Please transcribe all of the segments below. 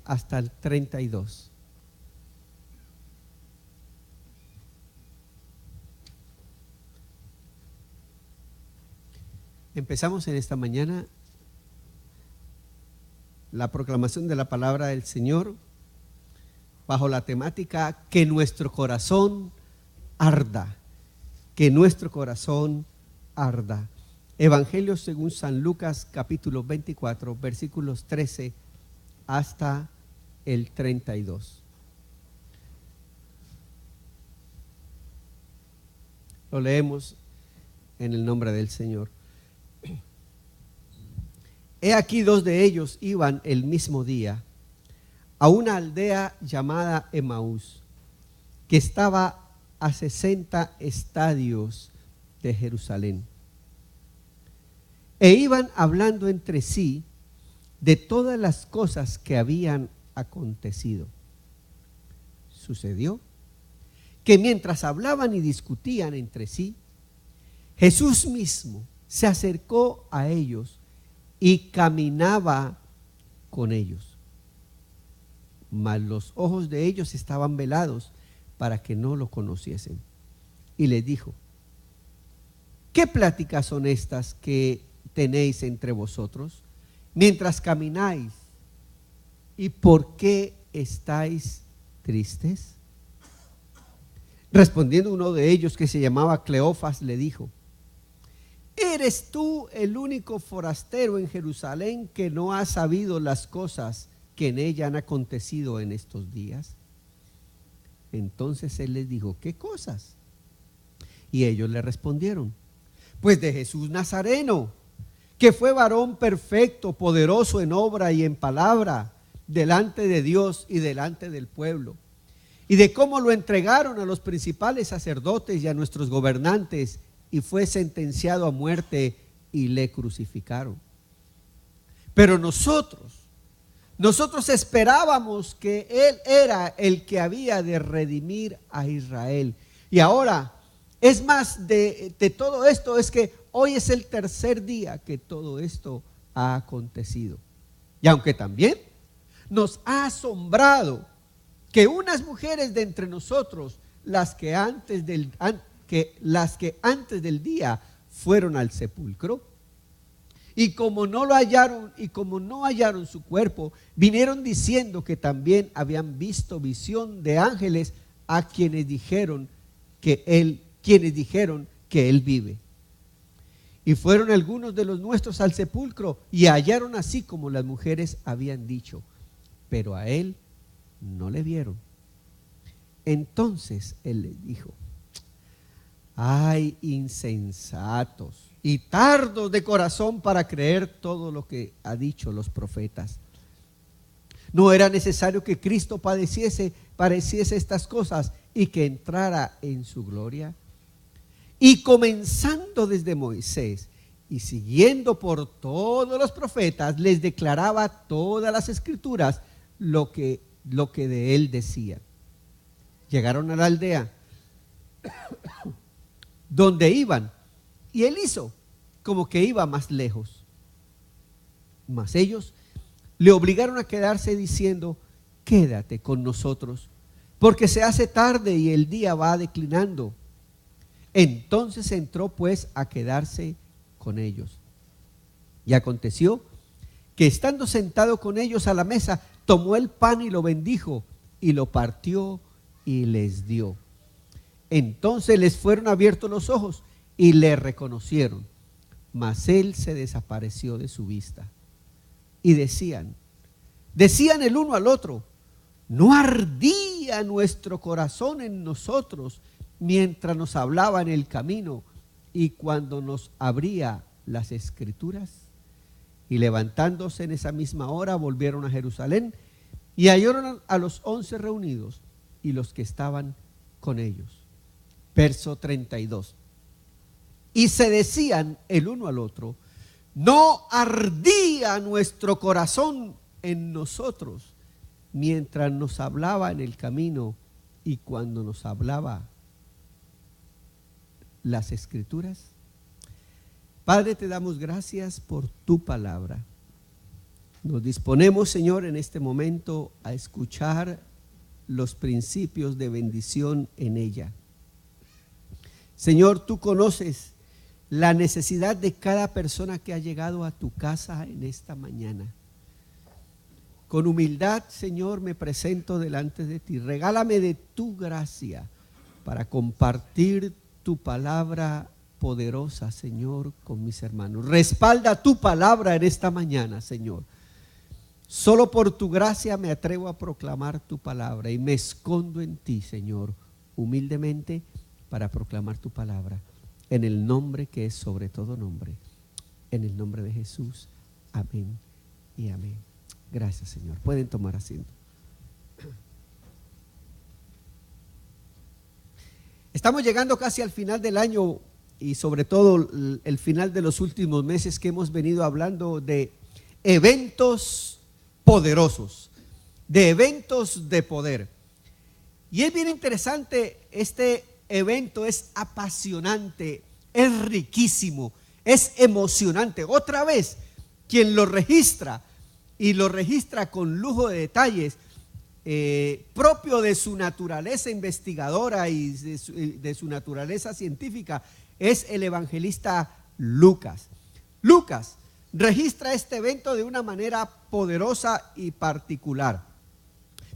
hasta el 32. Empezamos en esta mañana la proclamación de la palabra del Señor bajo la temática que nuestro corazón arda, que nuestro corazón arda. Evangelio según San Lucas capítulo 24 versículos 13 hasta el 32. Lo leemos en el nombre del Señor. He aquí dos de ellos iban el mismo día a una aldea llamada Emaús, que estaba a 60 estadios de Jerusalén. E iban hablando entre sí de todas las cosas que habían acontecido. Sucedió que mientras hablaban y discutían entre sí, Jesús mismo se acercó a ellos y caminaba con ellos. Mas los ojos de ellos estaban velados para que no lo conociesen. Y les dijo: ¿qué pláticas son estas que tenéis entre vosotros mientras camináis? ¿Y por qué estáis tristes? Respondiendo uno de ellos, que se llamaba Cleofas, le dijo: ¿eres tú el único forastero en Jerusalén que no ha sabido las cosas que en ella han acontecido en estos días? Entonces él les dijo: ¿qué cosas? Y ellos le respondieron: pues de Jesús Nazareno, que fue varón perfecto, poderoso en obra y en palabra, delante de Dios y delante del pueblo, y de cómo lo entregaron a los principales sacerdotes y a nuestros gobernantes, y fue sentenciado a muerte y le crucificaron. Pero nosotros esperábamos que Él era el que había de redimir a Israel. Y ahora, es más de todo esto, es que hoy es el tercer día que todo esto ha acontecido. Y aunque también nos ha asombrado que unas mujeres de entre nosotros, las que antes del día fueron al sepulcro, y como no lo hallaron, y como no hallaron su cuerpo, vinieron diciendo que también habían visto visión de ángeles a quienes dijeron que él vive. Y fueron algunos de los nuestros al sepulcro y hallaron así como las mujeres habían dicho, pero a él no le vieron. Entonces él les dijo: ay, insensatos y tardos de corazón para creer todo lo que ha dicho los profetas. ¿No era necesario que Cristo padeciese estas cosas y que entrara en su gloria? Y comenzando desde Moisés y siguiendo por todos los profetas, les declaraba todas las escrituras lo que de él decían. Llegaron a la aldea donde iban, y él hizo como que iba más lejos. Mas ellos le obligaron a quedarse diciendo: quédate con nosotros, porque se hace tarde y el día va declinando. Entonces entró pues a quedarse con ellos. Y aconteció que estando sentado con ellos a la mesa, tomó el pan y lo bendijo y lo partió y les dio. Entonces les fueron abiertos los ojos y le reconocieron, mas él se desapareció de su vista. Y decían el uno al otro: ¿no ardía nuestro corazón en nosotros mientras nos hablaba en el camino y cuando nos abría las escrituras? Y levantándose en esa misma hora volvieron a Jerusalén y hallaron a los 11 reunidos y los que estaban con ellos. Verso 32. Y se decían el uno al otro: ¿no ardía nuestro corazón en nosotros mientras nos hablaba en el camino y cuando nos hablaba las escrituras? Padre, te damos gracias por tu palabra. Nos disponemos, Señor, en este momento a escuchar los principios de bendición en ella. Señor, tú conoces la necesidad de cada persona que ha llegado a tu casa en esta mañana. Con humildad, Señor, me presento delante de ti. Regálame de tu gracia para compartir tu palabra poderosa, Señor, con mis hermanos. Respalda tu palabra en esta mañana, Señor. Solo por tu gracia me atrevo a proclamar tu palabra y me escondo en ti, Señor, humildemente para proclamar tu palabra. En el nombre que es sobre todo nombre. En el nombre de Jesús. Amén y amén. Gracias, Señor. Pueden tomar asiento. Estamos llegando casi al final del año y sobre todo el final de los últimos meses que hemos venido hablando de eventos poderosos, de eventos de poder. Y es bien interesante, este evento es apasionante, es riquísimo, es emocionante. Otra vez, quien lo registra y lo registra con lujo de detalles, propio de su naturaleza investigadora y de su naturaleza científica, es el evangelista Lucas. Lucas registra este evento de una manera poderosa y particular.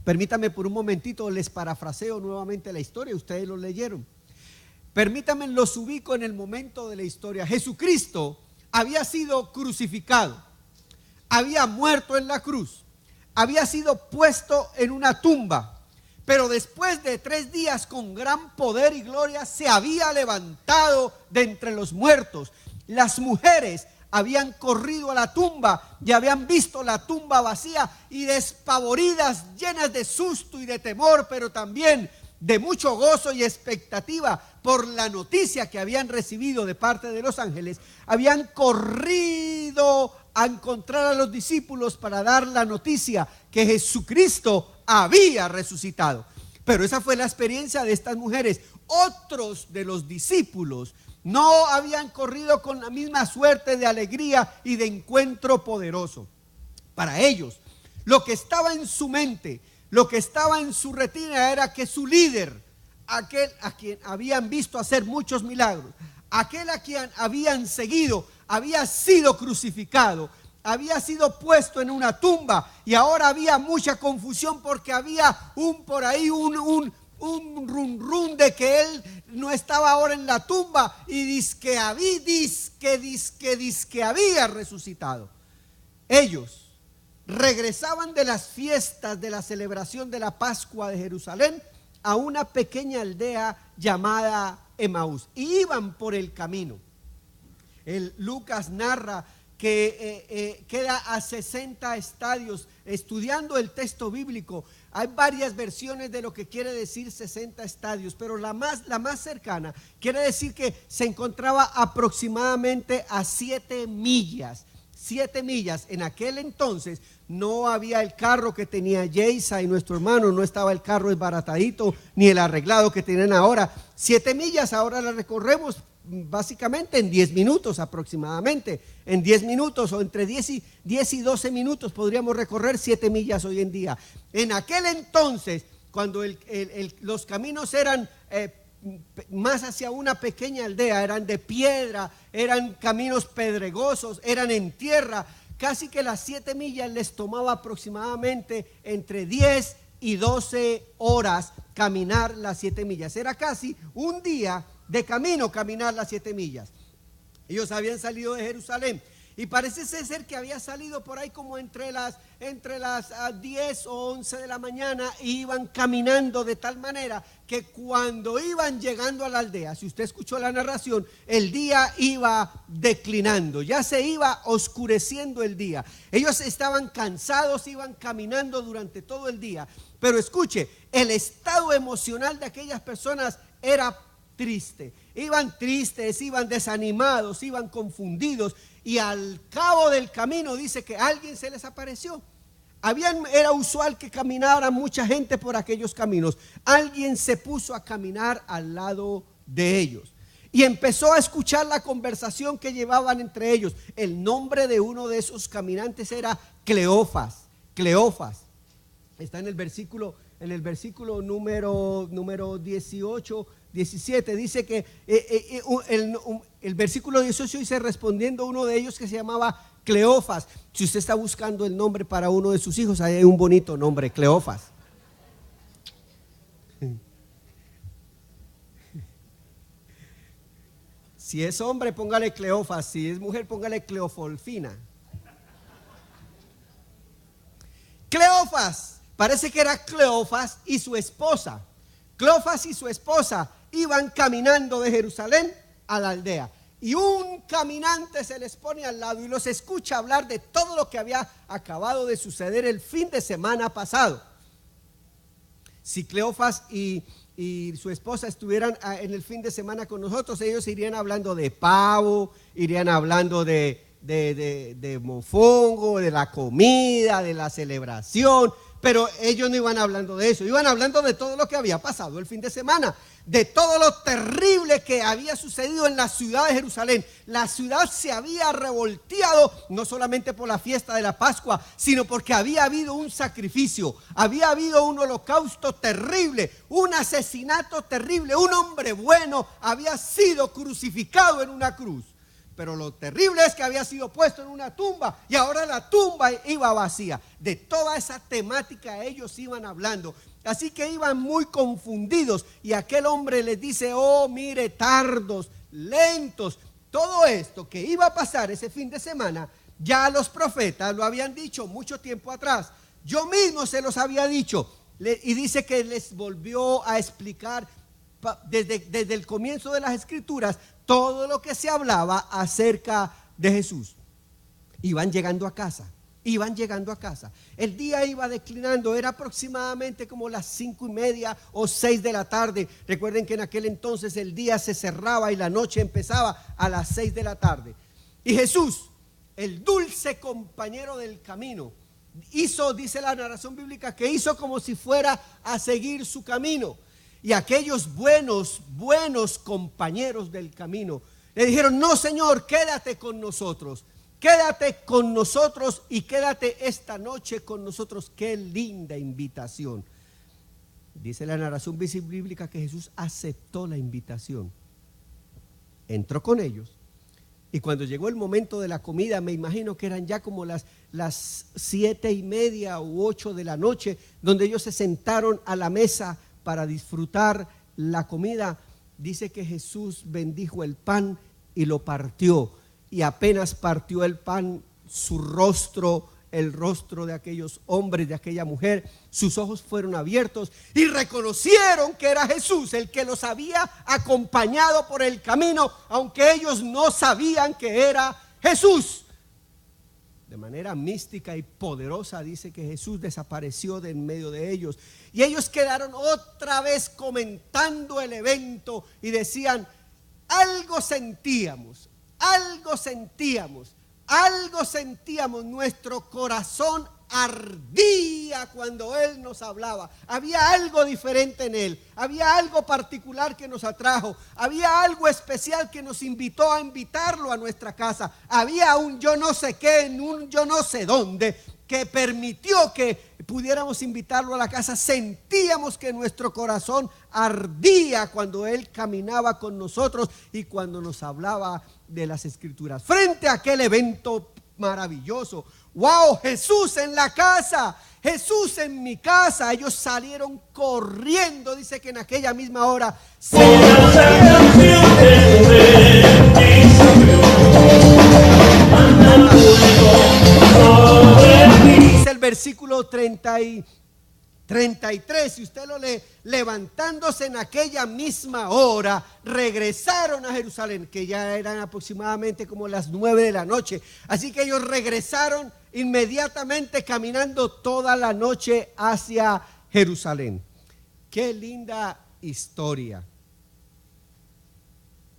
Permítame por un momentito, les parafraseo nuevamente la historia, ustedes lo leyeron. Permítanme, los ubico en el momento de la historia. Jesucristo había sido crucificado, había muerto en la cruz, había sido puesto en una tumba, pero después de 3 días con gran poder y gloria se había levantado de entre los muertos. Las mujeres habían corrido a la tumba y habían visto la tumba vacía y despavoridas, llenas de susto y de temor, pero también de mucho gozo y expectativa por la noticia que habían recibido de parte de los ángeles, habían corrido a encontrar a los discípulos para dar la noticia que Jesucristo había resucitado. Pero esa fue la experiencia de estas mujeres. Otros de los discípulos no habían corrido con la misma suerte de alegría y de encuentro poderoso. Para ellos, lo que estaba en su mente, lo que estaba en su retina era que su líder, aquel a quien habían visto hacer muchos milagros, aquel a quien habían seguido, había sido crucificado, había sido puesto en una tumba, y ahora había mucha confusión porque había un rum rum de que él no estaba ahora en la tumba y dizque había resucitado. Ellos regresaban de las fiestas de la celebración de la Pascua de Jerusalén a una pequeña aldea llamada Emaús y iban por el camino. Lucas narra que queda a 60 estadios. Estudiando el texto bíblico, hay varias versiones de lo que quiere decir 60 estadios, pero la más cercana quiere decir que se encontraba aproximadamente a 7 millas. 7 millas. En aquel entonces no había el carro que tenía Yeisa y nuestro hermano, no estaba el carro esbaratadito ni el arreglado que tienen ahora. 7 millas ahora las recorremos básicamente en 10 minutos aproximadamente. En 10 minutos o entre 10 y 12 minutos podríamos recorrer 7 millas hoy en día. En aquel entonces, cuando los caminos eran más hacia una pequeña aldea, eran de piedra, eran caminos pedregosos, eran en tierra, casi que las 7 millas les tomaba aproximadamente entre 10 y 12 horas caminar las 7 millas. Era casi un día de camino caminar las 7 millas. Ellos habían salido de Jerusalén y parece ser que había salido por ahí como entre las 10 o 11 de la mañana, y iban caminando de tal manera que cuando iban llegando a la aldea, si usted escuchó la narración, el día iba declinando, ya se iba oscureciendo el día. Ellos estaban cansados, iban caminando durante todo el día, pero escuche, el estado emocional de aquellas personas era triste. Iban tristes, iban desanimados, iban confundidos, y al cabo del camino dice que alguien se les apareció. Era usual que caminara mucha gente por aquellos caminos. Alguien se puso a caminar al lado de ellos. y empezó a escuchar la conversación que llevaban entre ellos. El nombre de uno de esos caminantes era Cleofas. Cleofas. Está en el versículo número 18, 17. Dice que el versículo 18 dice: respondiendo uno de ellos que se llamaba Cleofas. Si usted está buscando el nombre para uno de sus hijos, ahí hay un bonito nombre, Cleofas. Si es hombre, póngale Cleofas. Si es mujer, póngale Cleofolfina. Cleofas, parece que era Cleofas y su esposa. Cleofas y su esposa iban caminando de Jerusalén a la aldea. Y un caminante se les pone al lado y los escucha hablar de todo lo que había acabado de suceder el fin de semana pasado. Si Cleofas y su esposa estuvieran en el fin de semana con nosotros, ellos irían hablando de pavo, irían hablando de mofongo, de la comida, de la celebración. Pero ellos no iban hablando de eso, iban hablando de todo lo que había pasado el fin de semana, de todo lo terrible que había sucedido en la ciudad de Jerusalén. La ciudad se había revolteado no solamente por la fiesta de la Pascua, sino porque había habido un sacrificio, había habido un holocausto terrible, un asesinato terrible. Un hombre bueno había sido crucificado en una cruz. Pero lo terrible es que había sido puesto en una tumba y ahora la tumba iba vacía. De toda esa temática ellos iban hablando. Así que iban muy confundidos y aquel hombre les dice: oh, mire, tardos, lentos. Todo esto que iba a pasar ese fin de semana, ya los profetas lo habían dicho mucho tiempo atrás. Yo mismo se los había dicho. Y dice que les volvió a explicar desde el comienzo de las escrituras todo lo que se hablaba acerca de Jesús. Iban llegando a casa. El día iba declinando, era aproximadamente como las 5:30 o 6 de la tarde. Recuerden que en aquel entonces el día se cerraba y la noche empezaba a las 6 de la tarde. Y Jesús, el dulce compañero del camino, hizo, dice la narración bíblica, que hizo como si fuera a seguir su camino. Y aquellos buenos compañeros del camino le dijeron: no, Señor, quédate con nosotros y quédate esta noche con nosotros. Qué linda invitación. Dice la narración bíblica que Jesús aceptó la invitación, entró con ellos, y cuando llegó el momento de la comida, me imagino que eran ya como las 7:30 u 8 de la noche, donde ellos se sentaron a la mesa para disfrutar la comida. Dice que Jesús bendijo el pan y lo partió, y apenas partió el pan, su rostro, el rostro de aquellos hombres, de aquella mujer, sus ojos fueron abiertos y reconocieron que era Jesús el que los había acompañado por el camino, aunque ellos no sabían que era Jesús. De manera mística y poderosa dice que Jesús desapareció de en medio de ellos, y ellos quedaron otra vez comentando el evento y decían: algo sentíamos, nuestro corazón ardía cuando Él nos hablaba. Había algo diferente en Él, había algo particular que nos atrajo, había algo especial que nos invitó a invitarlo a nuestra casa. Había un yo no sé qué, un yo no sé dónde, que permitió que pudiéramos invitarlo a la casa. Sentíamos que nuestro corazón ardía cuando Él caminaba con nosotros y cuando nos hablaba de las escrituras. Frente a aquel evento maravilloso, wow, Jesús en la casa, Jesús en mi casa, ellos salieron corriendo. Dice que en aquella misma hora dice el versículo 33, si usted lo lee: levantándose en aquella misma hora, regresaron a Jerusalén, que ya eran aproximadamente como las 9 de la noche. Así que ellos regresaron inmediatamente, caminando toda la noche hacia Jerusalén. Qué linda historia.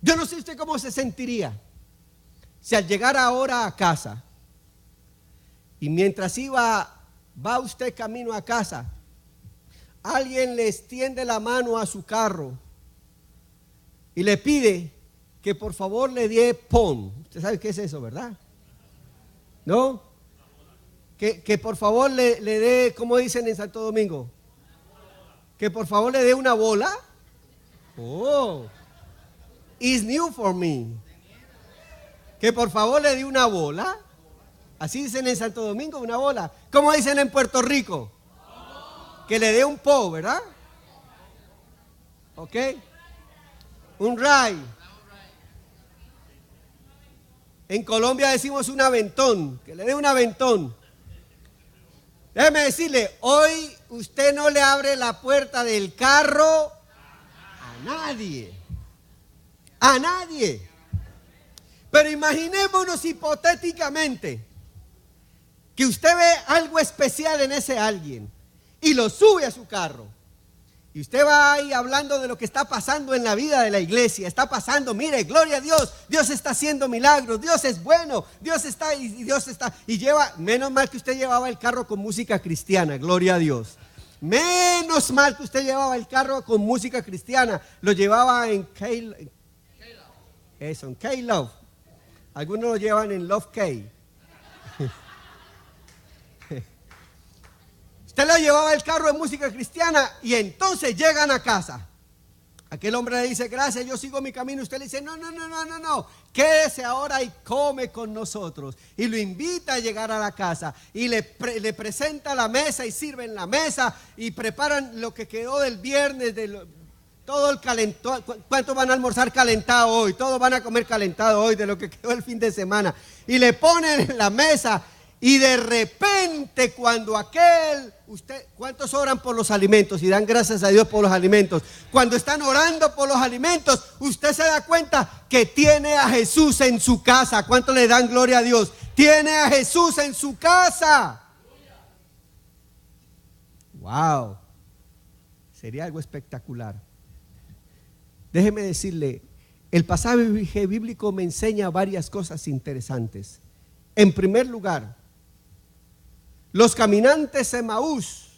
Yo no sé usted cómo se sentiría si al llegar ahora a casa, y mientras va usted camino a casa, alguien le extiende la mano a su carro y le pide que por favor le dé pon. Usted sabe qué es eso, ¿verdad? ¿No? Que por favor le dé, ¿cómo dicen en Santo Domingo? Que por favor le dé una bola. Oh, it's new for me. Que por favor le dé una bola. Así dicen en Santo Domingo, una bola. ¿Cómo dicen en Puerto Rico? Que le dé un po, ¿verdad? ¿Ok? Un ray. En Colombia decimos un aventón, que le dé un aventón. Déjeme decirle, hoy usted no le abre la puerta del carro a nadie. A nadie. Pero imaginémonos hipotéticamente que usted ve algo especial en ese alguien y lo sube a su carro. Y usted va ahí hablando de lo que está pasando en la vida de la iglesia. Está pasando, mire, gloria a Dios. Dios está haciendo milagros. Dios es bueno. Dios está. Y lleva, menos mal que usted llevaba el carro con música cristiana. Gloria a Dios. Menos mal que usted llevaba el carro con música cristiana. Lo llevaba en K-Love. Eso, en K-Love. Algunos lo llevan en Love K. Usted le llevaba el carro de música cristiana y entonces llegan a casa. Aquel hombre le dice, gracias, yo sigo mi camino. Usted le dice, no, quédese ahora y come con nosotros. Y lo invita a llegar a la casa y le presenta la mesa y sirven la mesa y preparan lo que quedó del viernes, todo el calentado. ¿Cuántos van a almorzar calentado hoy? Todos van a comer calentado hoy de lo que quedó el fin de semana. Y le ponen en la mesa. Y de repente cuando ¿cuántos oran por los alimentos y dan gracias a Dios por los alimentos? Cuando están orando por los alimentos, usted se da cuenta que tiene a Jesús en su casa. ¿Cuántos le dan gloria a Dios? Tiene a Jesús en su casa. Wow, sería algo espectacular. Déjeme decirle, el pasaje bíblico me enseña varias cosas interesantes. En primer lugar, los caminantes de Emaús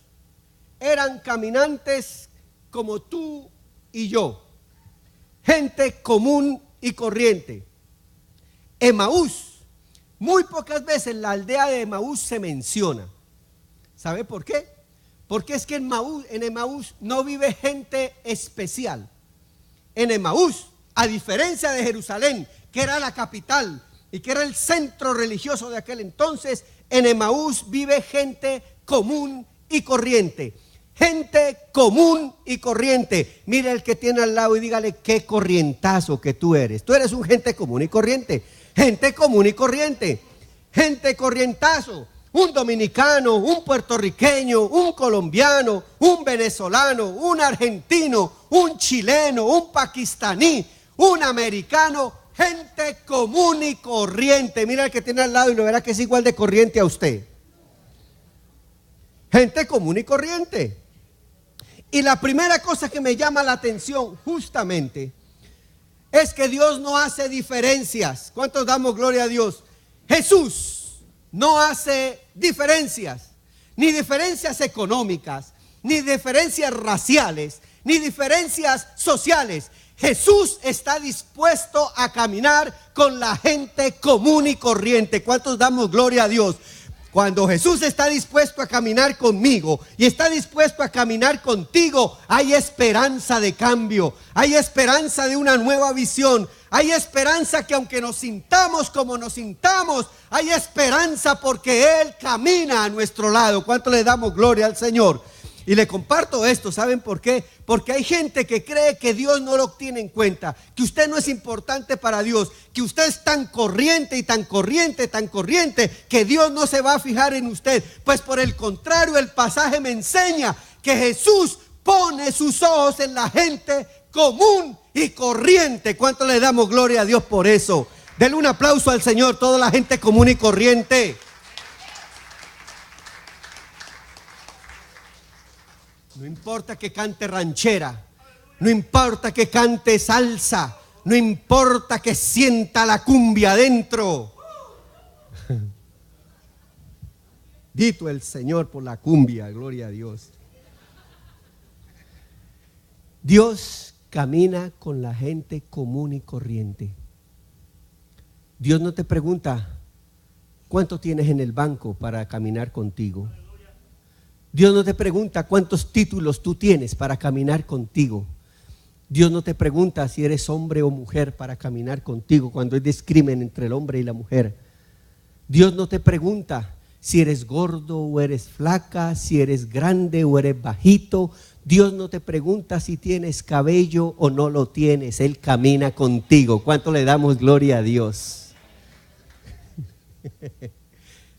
eran caminantes como tú y yo, gente común y corriente. Emaús, muy pocas veces la aldea de Emaús se menciona. ¿Sabe por qué? Porque es que en Emaús no vive gente especial. En Emaús, a diferencia de Jerusalén, que era la capital y que era el centro religioso de aquel entonces, en Emaús vive gente común y corriente. Gente común y corriente. Mire el que tiene al lado y dígale, qué corrientazo que tú eres. Tú eres un gente común y corriente. Gente común y corriente. Gente corrientazo. Un dominicano, un puertorriqueño, un colombiano, un venezolano, un argentino, un chileno, un pakistaní, un americano. Gente común y corriente. Mira el que tiene al lado y lo verá que es igual de corriente a usted. Gente común y corriente. Y la primera cosa que me llama la atención justamente es que Dios no hace diferencias. ¿Cuántos damos gloria a Dios? Jesús no hace diferencias, ni diferencias económicas, ni diferencias raciales, ni diferencias sociales. Jesús está dispuesto a caminar con la gente común y corriente. ¿Cuántos damos gloria a Dios? Cuando Jesús está dispuesto a caminar conmigo y está dispuesto a caminar contigo, hay esperanza de cambio, hay esperanza de una nueva visión, hay esperanza que aunque nos sintamos como nos sintamos, hay esperanza porque Él camina a nuestro lado. ¿Cuánto le damos gloria al Señor? Y le comparto esto, ¿saben por qué? Porque hay gente que cree que Dios no lo tiene en cuenta, que usted no es importante para Dios, que usted es tan corriente y tan corriente, que Dios no se va a fijar en usted. Pues por el contrario, el pasaje me enseña que Jesús pone sus ojos en la gente común y corriente. ¿Cuánto le damos gloria a Dios por eso? Denle un aplauso al Señor, toda la gente común y corriente. No importa que cante ranchera, no importa que cante salsa, no importa que sienta la cumbia adentro. Dito el Señor por la cumbia, gloria a Dios. Dios camina con la gente común y corriente. Dios no te pregunta cuánto tienes en el banco para caminar contigo. Dios no te pregunta cuántos títulos tú tienes para caminar contigo. Dios no te pregunta si eres hombre o mujer para caminar contigo cuando hay discrimen entre el hombre y la mujer. Dios no te pregunta si eres gordo o eres flaca, si eres grande o eres bajito. Dios no te pregunta si tienes cabello o no lo tienes. Él camina contigo. ¿Cuánto le damos gloria a Dios?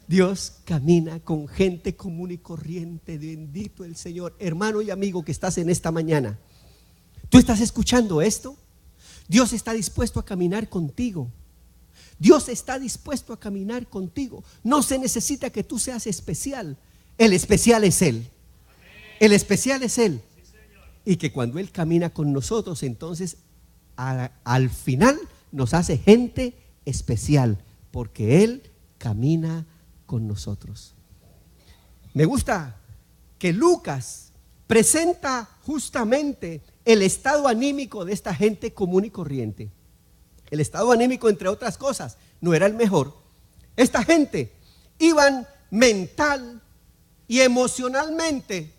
Dios camina con gente común y corriente. Bendito el Señor. Hermano y amigo que estás en esta mañana, ¿tú estás escuchando esto? Dios está dispuesto a caminar contigo. Dios está dispuesto a caminar contigo. No se necesita que tú seas especial. El especial es Él. El especial es Él. Y que cuando Él camina con nosotros, entonces al final nos hace gente especial, porque Él camina con nosotros. Me gusta que Lucas presenta justamente el estado anímico de esta gente común y corriente. El estado anímico, entre otras cosas, no era el mejor. Esta gente iban mental y emocionalmente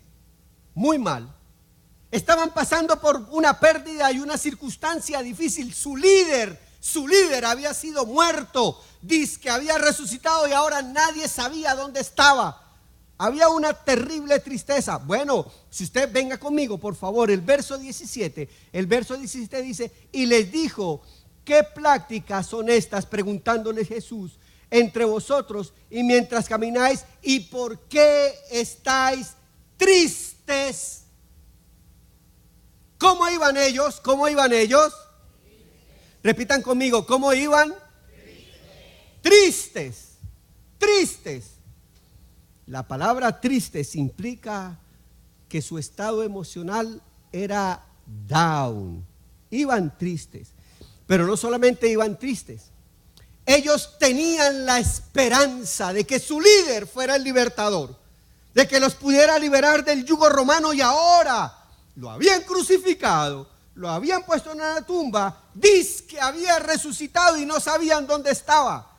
muy mal. Estaban pasando por una pérdida y una circunstancia difícil. Su líder había sido muerto, dice que había resucitado y ahora nadie sabía dónde estaba. Había una terrible tristeza. Bueno, si usted venga conmigo, por favor, el verso 17 dice: y les dijo: ¿qué pláticas son estas? Preguntándoles Jesús, entre vosotros y mientras camináis, ¿y por qué estáis tristes? ¿Cómo iban ellos? ¿Cómo iban ellos? Repitan conmigo, ¿cómo iban? Tristes. Tristes. La palabra tristes implica que su estado emocional era down. Iban tristes. Pero no solamente iban tristes. Ellos tenían la esperanza de que su líder fuera el libertador, de que los pudiera liberar del yugo romano, y ahora lo habían crucificado, lo habían puesto en una tumba, dice que había resucitado y no sabían dónde estaba.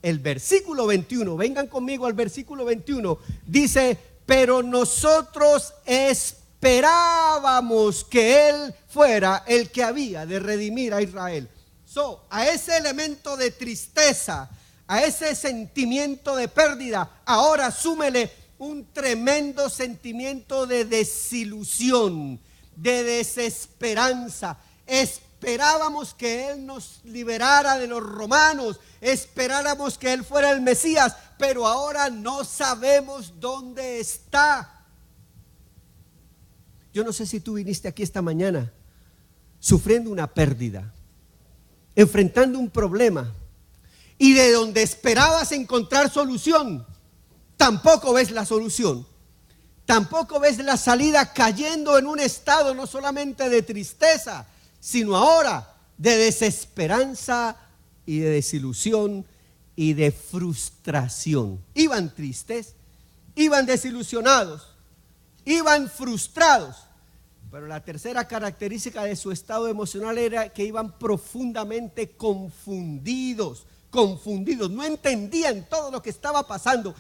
El versículo 21, vengan conmigo al versículo 21, dice: pero nosotros esperábamos que Él fuera el que había de redimir a Israel. A ese elemento de tristeza, a ese sentimiento de pérdida, ahora súmele un tremendo sentimiento de desilusión, de desesperanza. Esperábamos que Él nos liberara de los romanos, esperáramos que Él fuera el Mesías, pero ahora no sabemos dónde está. Yo no sé si tú viniste aquí esta mañana sufriendo una pérdida, enfrentando un problema, y de donde esperabas encontrar solución, tampoco ves la solución. Tampoco ves la salida, cayendo en un estado no solamente de tristeza, sino ahora de desesperanza y de desilusión y de frustración. Iban tristes, iban desilusionados, iban frustrados. Pero la tercera característica de su estado emocional era que iban profundamente confundidos. No entendían todo lo que estaba pasando.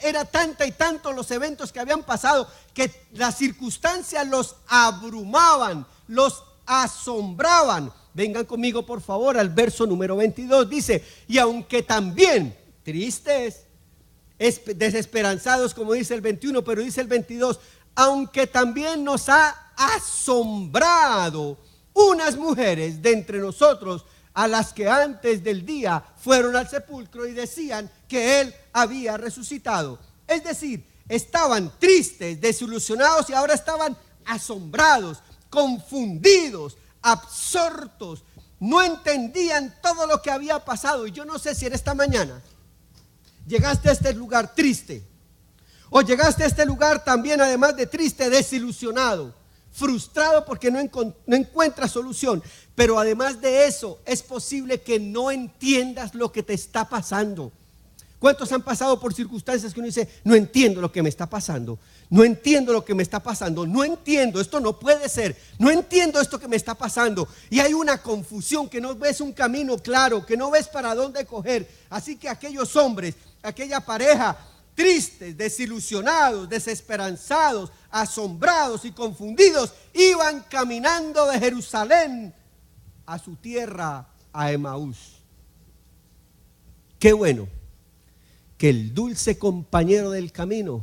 Era tanta y tanto los eventos que habían pasado que las circunstancias los abrumaban, los asombraban. Vengan conmigo por favor al verso número 22. Dice: y aunque también tristes, desesperanzados, como dice el 21, pero dice el 22: aunque también nos ha asombrado unas mujeres de entre nosotros, a las que antes del día fueron al sepulcro y decían que Él había resucitado. Es decir, estaban tristes, desilusionados, y ahora estaban asombrados, confundidos, absortos. No entendían todo lo que había pasado. Y yo no sé si en esta mañana llegaste a este lugar triste, o llegaste a este lugar también, además de triste, desilusionado, frustrado porque no encuentras solución. Pero además de eso, es posible que no entiendas lo que te está pasando. ¿Cuántos han pasado por circunstancias que uno dice, no entiendo lo que me está pasando? No entiendo lo que me está pasando. No entiendo, esto no puede ser. No entiendo esto que me está pasando. Y hay una confusión, que no ves un camino claro, que no ves para dónde coger. Así que aquellos hombres, aquella pareja, tristes, desilusionados, desesperanzados, asombrados y confundidos, iban caminando de Jerusalén a su tierra, a Emaús. Qué bueno que el dulce compañero del camino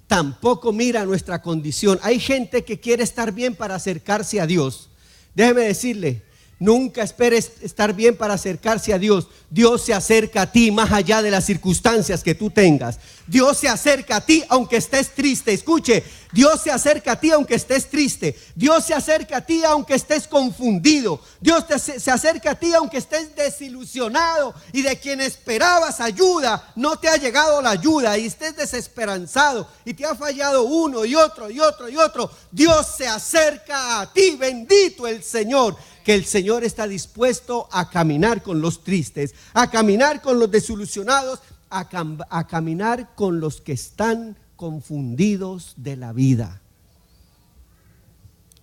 tampoco mira nuestra condición. Hay gente que quiere estar bien para acercarse a Dios. Déjeme decirle, nunca esperes estar bien para acercarse a Dios. Dios se acerca a ti más allá de las circunstancias que tú tengas. Dios se acerca a ti aunque estés triste. Escuche, Dios se acerca a ti aunque estés triste. Dios se acerca a ti aunque estés confundido. Dios se acerca a ti aunque estés desilusionado y de quien esperabas ayuda no te ha llegado la ayuda y estés desesperanzado y te ha fallado uno y otro y otro y otro. Dios se acerca a ti, bendito el Señor. Que el Señor está dispuesto a caminar con los tristes, a caminar con los desilusionados, a caminar con los que están confundidos de la vida.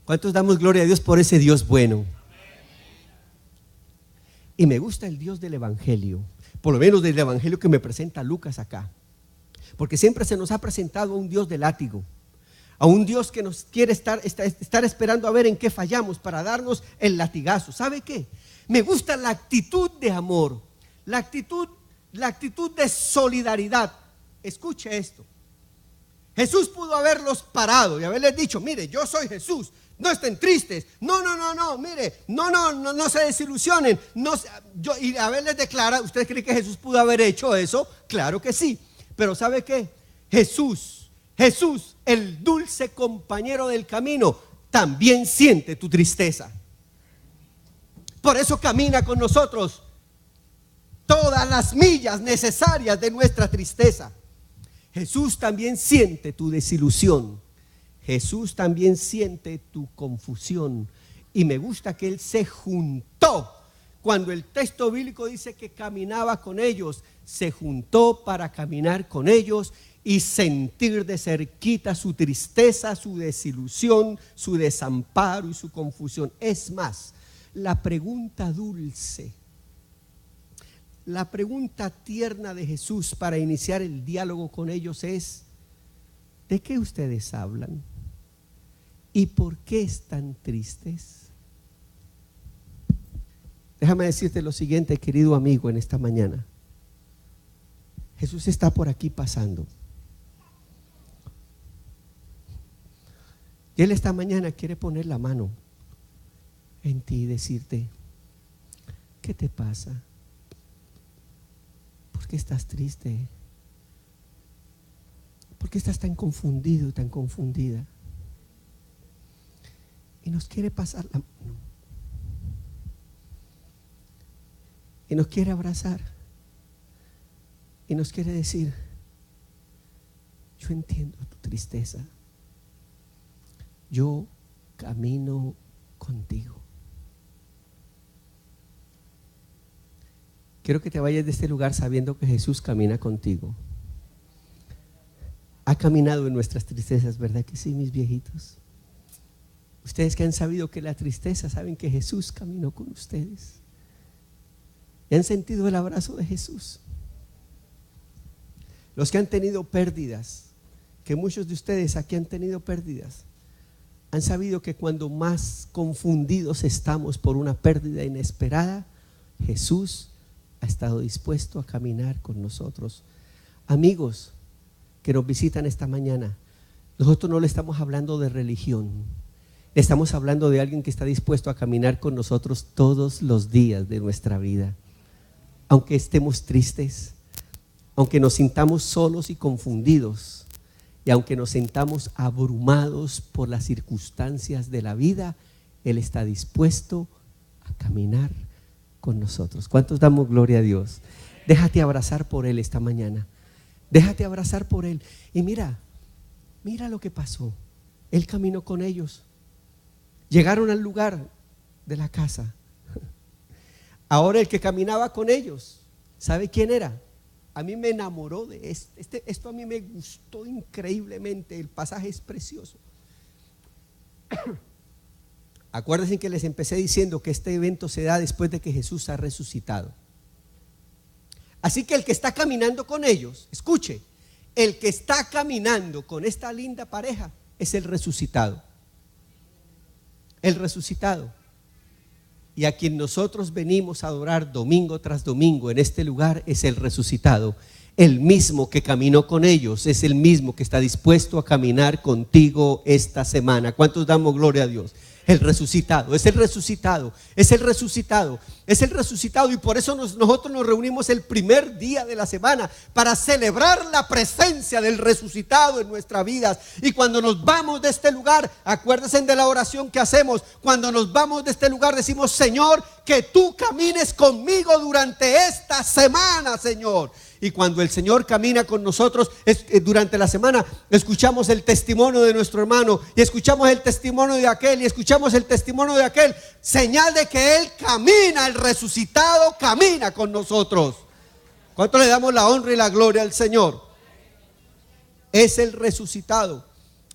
¿Cuántos damos gloria a Dios por ese Dios bueno? Y me gusta el Dios del Evangelio, por lo menos del Evangelio que me presenta Lucas acá, porque siempre se nos ha presentado un Dios de látigo, a un Dios que nos quiere estar esperando a ver en qué fallamos para darnos el latigazo. ¿Sabe qué? Me gusta la actitud de amor, la actitud de solidaridad. Escuche esto. Jesús pudo haberlos parado y haberles dicho, mire, yo soy Jesús, no estén tristes, no, mire, no se desilusionen, y haberles declarado. ¿Usted cree que Jesús pudo haber hecho eso? Claro que sí, pero ¿sabe qué? Jesús, el dulce compañero del camino, también siente tu tristeza. Por eso camina con nosotros todas las millas necesarias de nuestra tristeza. Jesús también siente tu desilusión. Jesús también siente tu confusión. Y me gusta que Él se juntó. Cuando el texto bíblico dice que caminaba con ellos, se juntó para caminar con ellos y sentir de cerquita su tristeza, su desilusión, su desamparo y su confusión. Es más, la pregunta dulce, la pregunta tierna de Jesús para iniciar el diálogo con ellos es: ¿de qué ustedes hablan? ¿Y por qué están tristes? Déjame decirte lo siguiente, querido amigo, en esta mañana. Jesús está por aquí pasando. Y Él esta mañana quiere poner la mano en ti y decirte: ¿qué te pasa? ¿Por qué estás triste? ¿Por qué estás tan confundido, tan confundida? Y nos quiere pasar la mano. Y nos quiere abrazar. Y nos quiere decir: yo entiendo tu tristeza. Yo camino contigo. Quiero que te vayas de este lugar sabiendo que Jesús camina contigo. Ha caminado en nuestras tristezas, ¿verdad que sí, mis viejitos? Ustedes que han sabido que la tristeza, saben que Jesús caminó con ustedes. Y han sentido el abrazo de Jesús. Los que han tenido pérdidas, que muchos de ustedes aquí han tenido pérdidas, han sabido que cuando más confundidos estamos por una pérdida inesperada, Jesús ha estado dispuesto a caminar con nosotros. Amigos que nos visitan esta mañana, nosotros no le estamos hablando de religión, le estamos hablando de alguien que está dispuesto a caminar con nosotros todos los días de nuestra vida. Aunque estemos tristes, aunque nos sintamos solos y confundidos, y aunque nos sintamos abrumados por las circunstancias de la vida, Él está dispuesto a caminar con nosotros. ¿Cuántos damos gloria a Dios? Déjate abrazar por Él esta mañana. Déjate abrazar por Él. Y mira lo que pasó. Él caminó con ellos. Llegaron al lugar de la casa. Ahora el que caminaba con ellos, ¿sabe quién era? a mí me enamoró de esto a mí me gustó increíblemente, el pasaje es precioso. Acuérdense que les empecé diciendo que este evento se da después de que Jesús ha resucitado. Así que el que está caminando con ellos, escuche, el que está caminando con esta linda pareja es el resucitado. El resucitado. Y a quien nosotros venimos a adorar domingo tras domingo en este lugar es el resucitado. El mismo que caminó con ellos es el mismo que está dispuesto a caminar contigo esta semana. ¿Cuántos damos gloria a Dios? El resucitado, es el resucitado, es el resucitado, es el resucitado. Y por eso nosotros nos reunimos el primer día de la semana para celebrar la presencia del resucitado en nuestras vidas. Y cuando nos vamos de este lugar, acuérdense de la oración que hacemos. Cuando nos vamos de este lugar decimos: Señor, que tú camines conmigo durante esta semana, Señor. Y cuando el Señor camina con nosotros durante la semana, escuchamos el testimonio de nuestro hermano, y escuchamos el testimonio de aquel, y escuchamos el testimonio de aquel, señal de que Él camina, el resucitado camina con nosotros. ¿Cuánto le damos la honra y la gloria al Señor? Es el resucitado.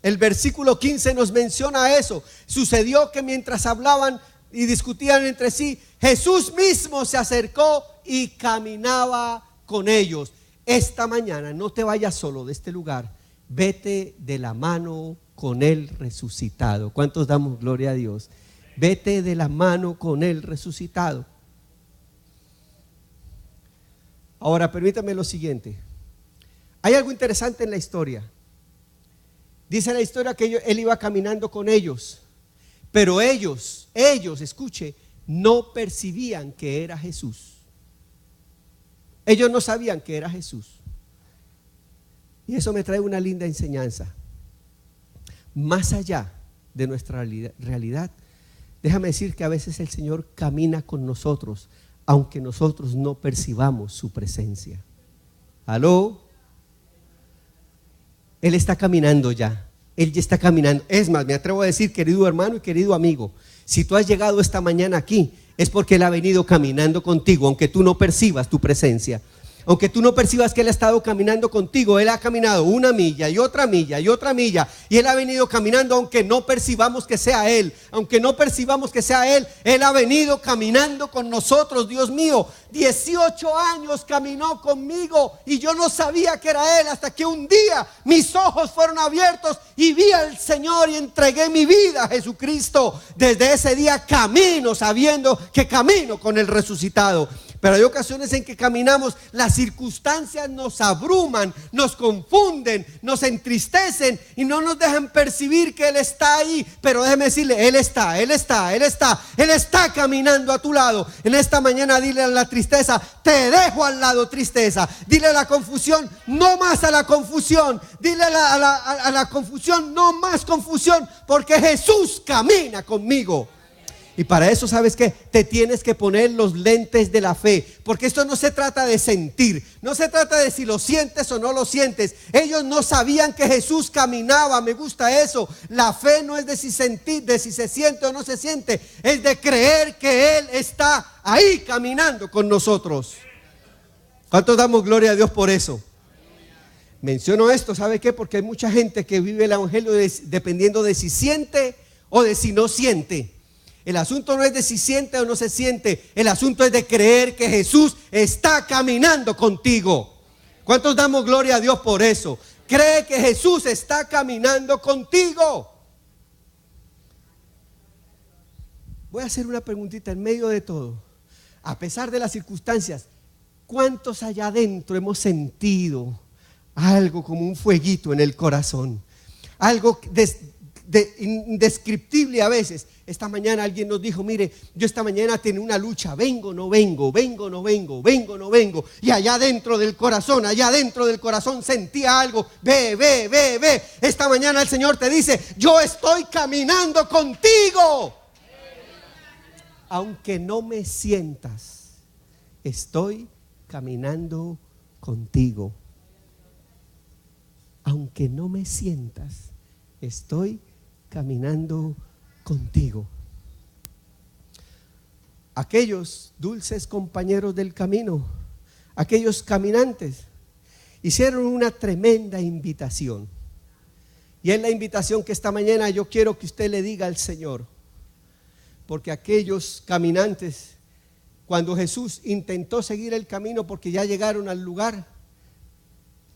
El versículo 15 nos menciona eso. Sucedió que mientras hablaban y discutían entre sí, Jesús mismo se acercó y caminaba con ellos. Esta mañana no te vayas solo de este lugar, vete de la mano con el resucitado. ¿Cuántos damos gloria a Dios? Vete de la mano con el resucitado. Ahora permítame lo siguiente. Hay algo interesante en la historia. Dice la historia que él iba caminando con ellos, pero ellos, escuche, no percibían que era Jesús. Ellos no sabían que era Jesús. Y eso me trae una linda enseñanza. Más allá de nuestra realidad, déjame decir que a veces el Señor camina con nosotros, aunque nosotros no percibamos su presencia. ¿Aló? Él está caminando ya. Él ya está caminando. Es más, me atrevo a decir, querido hermano y querido amigo, si tú has llegado esta mañana aquí, es porque Él ha venido caminando contigo, aunque tú no percibas tu presencia. Aunque tú no percibas que Él ha estado caminando contigo, Él ha caminado una milla y otra milla y otra milla, y Él ha venido caminando aunque no percibamos que sea Él. Aunque no percibamos que sea Él, Él ha venido caminando con nosotros. Dios mío, 18 años caminó conmigo y yo no sabía que era Él, hasta que un día mis ojos fueron abiertos y vi al Señor y entregué mi vida a Jesucristo. Desde ese día camino sabiendo que camino con el resucitado. Pero hay ocasiones en que caminamos, las circunstancias nos abruman, nos confunden, nos entristecen y no nos dejan percibir que Él está ahí. Pero déjeme decirle, Él está caminando a tu lado. En esta mañana dile a la tristeza: te dejo al lado, tristeza. Dile a la confusión: no más a la confusión. Dile a la confusión: no más confusión, porque Jesús camina conmigo. Y para eso, ¿sabes qué? Te tienes que poner los lentes de la fe, porque esto no se trata de sentir, no se trata de si lo sientes o no lo sientes. Ellos no sabían que Jesús caminaba. Me gusta eso. La fe no es de si sentir, de si se siente o no se siente, es de creer que Él está ahí caminando con nosotros. ¿Cuántos damos gloria a Dios por eso? Menciono esto, ¿sabe qué? Porque hay mucha gente que vive el evangelio dependiendo de si siente o de si no siente. El asunto no es de si siente o no se siente. El asunto es de creer que Jesús está caminando contigo. ¿Cuántos damos gloria a Dios por eso? Cree que Jesús está caminando contigo. Voy a hacer una preguntita en medio de todo. A pesar de las circunstancias, ¿cuántos allá adentro hemos sentido algo como un fueguito en el corazón? Algo indescriptible a veces. Esta mañana alguien nos dijo: mire, yo esta mañana tenía una lucha, vengo, no vengo, vengo, no vengo, vengo, no vengo. Y allá dentro del corazón sentía algo. Ve. Esta mañana el Señor te dice: yo estoy caminando contigo. Aunque no me sientas, estoy caminando contigo. Aunque no me sientas, estoy caminando contigo. Aquellos dulces compañeros del camino, aquellos caminantes, hicieron una tremenda invitación. Y es la invitación que esta mañana yo quiero que usted le diga al Señor. Porque aquellos caminantes, cuando Jesús intentó seguir el camino porque ya llegaron al lugar,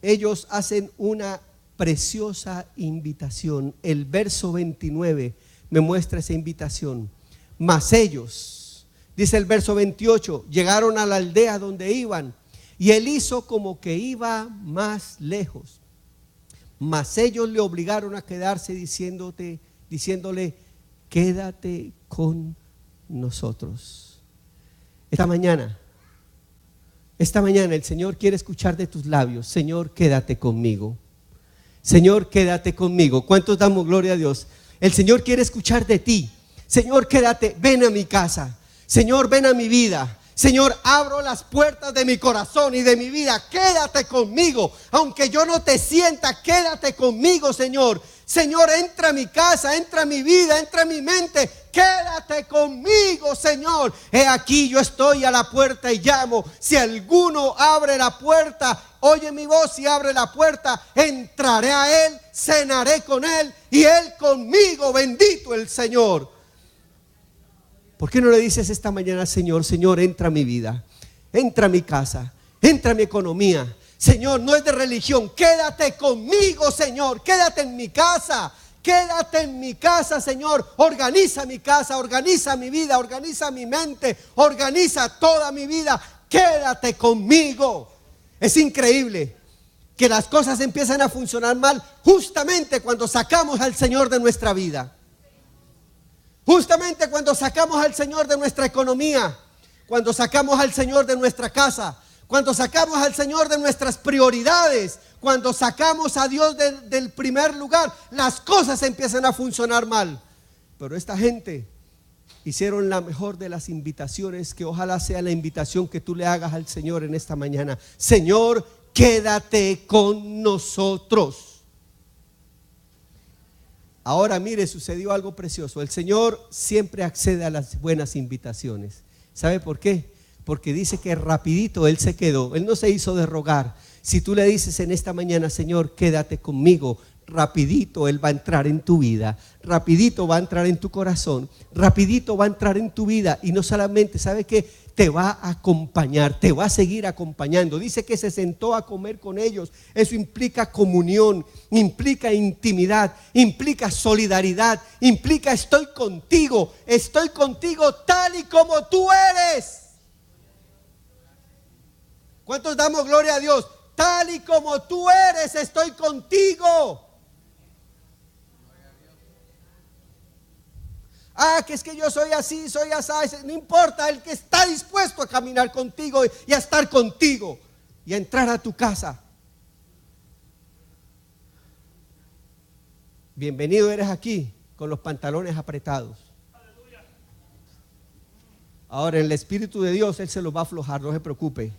ellos hacen una preciosa invitación. El verso 29 me muestra esa invitación. Mas ellos, dice el verso 28, llegaron a la aldea donde iban, y él hizo como que iba más lejos. Mas ellos le obligaron a quedarse diciéndole, quédate con nosotros. Esta mañana el Señor quiere escuchar de tus labios: Señor, quédate conmigo. Señor, quédate conmigo. ¿Cuántos damos gloria a Dios? El Señor quiere escuchar de ti: Señor, quédate, ven a mi casa. Señor, ven a mi vida. Señor, abro las puertas de mi corazón y de mi vida. Quédate conmigo. Aunque yo no te sienta, quédate conmigo, Señor. Señor, entra a mi casa, entra a mi vida, entra a mi mente. Quédate conmigo, Señor. He aquí, yo estoy a la puerta y llamo. Si alguno abre la puerta, oye mi voz y abre la puerta, entraré a él, cenaré con él y él conmigo. Bendito el Señor. ¿Por qué no le dices esta mañana: Señor, Señor, entra a mi vida, entra a mi casa, entra a mi economía? Señor, no es de religión, quédate conmigo, Señor, quédate en mi casa. Quédate en mi casa, Señor. Organiza mi casa, organiza mi vida, organiza mi mente, organiza toda mi vida. Quédate conmigo. Es increíble que las cosas empiezan a funcionar mal justamente cuando sacamos al Señor de nuestra vida. Justamente cuando sacamos al Señor de nuestra economía, cuando sacamos al Señor de nuestra casa, cuando sacamos al Señor de nuestras prioridades, cuando sacamos a Dios del primer lugar, las cosas empiezan a funcionar mal. Pero esta gente hicieron la mejor de las invitaciones, que ojalá sea la invitación que tú le hagas al Señor en esta mañana: Señor, quédate con nosotros. Ahora mire, sucedió algo precioso. El Señor siempre accede a las buenas invitaciones. ¿Sabe por qué? Porque dice que rapidito Él se quedó. Él no se hizo de rogar. Si tú le dices en esta mañana: Señor, quédate conmigo, rapidito Él va a entrar en tu vida, rapidito va a entrar en tu corazón, rapidito va a entrar en tu vida. Y no solamente, ¿sabe qué? Te va a acompañar, te va a seguir acompañando. Dice que se sentó a comer con ellos. Eso implica comunión, implica intimidad, implica solidaridad, implica estoy contigo tal y como tú eres. ¿Cuántos damos gloria a Dios? Tal y como tú eres, estoy contigo. Que es que yo soy así, soy así. No importa, el que está dispuesto a caminar contigo y a estar contigo y a entrar a tu casa. Bienvenido eres aquí con los pantalones apretados. Ahora en el Espíritu de Dios Él se los va a aflojar, no se preocupe.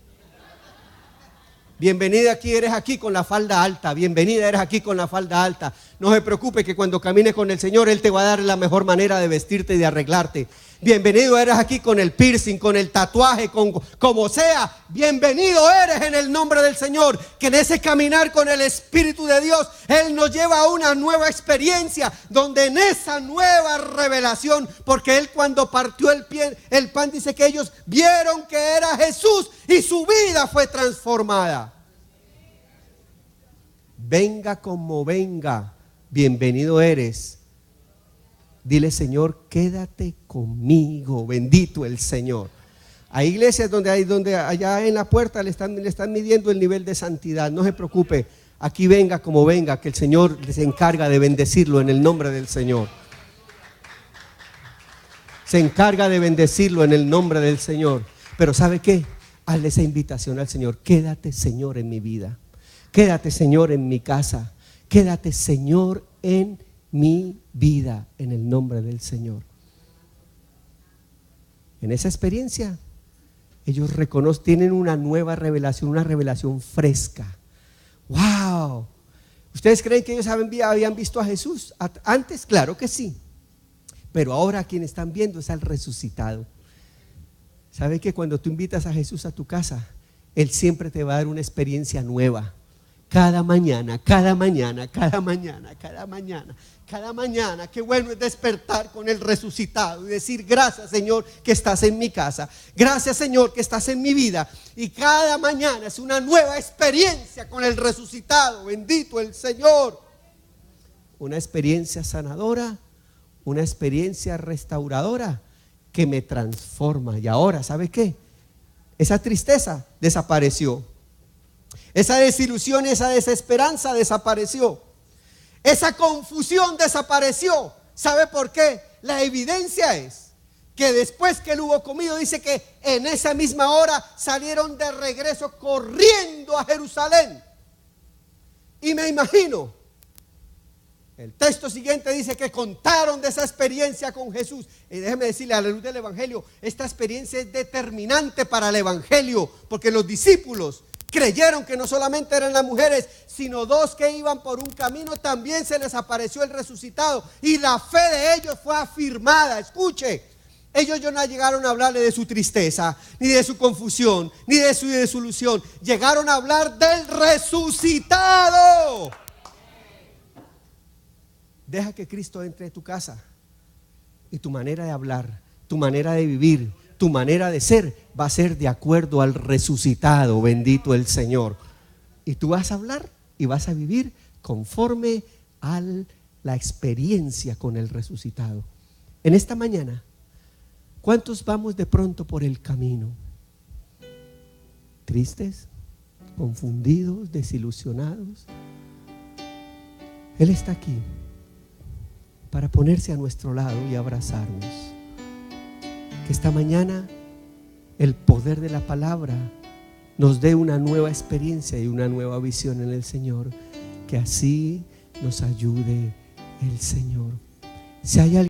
Bienvenida aquí, eres aquí con la falda alta. Bienvenida, eres aquí con la falda alta. No se preocupe que cuando camines con el Señor Él te va a dar la mejor manera de vestirte y de arreglarte. Bienvenido eres aquí con el piercing, con el tatuaje, como sea. Bienvenido eres en el nombre del Señor. Que en ese caminar con el Espíritu de Dios Él nos lleva a una nueva experiencia, donde en esa nueva revelación, porque Él cuando partió el pan dice que ellos vieron que era Jesús y su vida fue transformada. Venga como venga, bienvenido eres. Dile: Señor, quédate conmigo. Bendito el Señor. Hay iglesias donde allá en la puerta le están midiendo el nivel de santidad. No se preocupe, aquí venga como venga, que el Señor se encarga de bendecirlo en el nombre del Señor. Se encarga de bendecirlo en el nombre del Señor. Pero ¿sabe qué? Hazle esa invitación al Señor: quédate, Señor, en mi vida. Quédate, Señor, en mi casa. Quédate, Señor, en mi vida, en el nombre del Señor. En esa experiencia ellos tienen una nueva revelación, una revelación fresca. ¡Wow! ¿Ustedes creen que ellos habían visto a Jesús antes? Claro que sí. Pero ahora quien están viendo es al resucitado. ¿Sabe que cuando tú invitas a Jesús a tu casa, Él siempre te va a dar una experiencia nueva? cada mañana, cada mañana, cada mañana, cada mañana, cada mañana. Qué bueno es despertar con el resucitado y decir: gracias, Señor, que estás en mi casa. Gracias, Señor, que estás en mi vida. Y cada mañana es una nueva experiencia con el resucitado. Bendito el Señor. Una experiencia sanadora, una experiencia restauradora que me transforma. Y ahora, ¿sabe qué? Esa tristeza desapareció. Esa desilusión, esa desesperanza desapareció. Esa confusión desapareció. ¿Sabe por qué? La evidencia es que después que él hubo comido, dice que en esa misma hora salieron de regreso corriendo a Jerusalén. Y me imagino, el texto siguiente dice que contaron de esa experiencia con Jesús. Y déjeme decirle, a la luz del Evangelio, esta experiencia es determinante para el Evangelio, porque los discípulos creyeron que no solamente eran las mujeres, sino dos que iban por un camino, también se les apareció el resucitado, y la fe de ellos fue afirmada. Escuche, ellos no llegaron a hablarle de su tristeza, ni de su confusión, ni de su desilusión. Llegaron a hablar del resucitado. Deja que Cristo entre a tu casa, y tu manera de hablar, tu manera de vivir, tu manera de ser va a ser de acuerdo al resucitado. Bendito el Señor. Y tú vas a hablar y vas a vivir conforme a la experiencia con el resucitado. En esta mañana, ¿cuántos vamos de pronto por el camino? ¿Tristes? ¿Confundidos? ¿Desilusionados? Él está aquí para ponerse a nuestro lado y abrazarnos. Que esta mañana el poder de la palabra nos dé una nueva experiencia y una nueva visión en el Señor. Que así nos ayude el Señor. Si hay alguien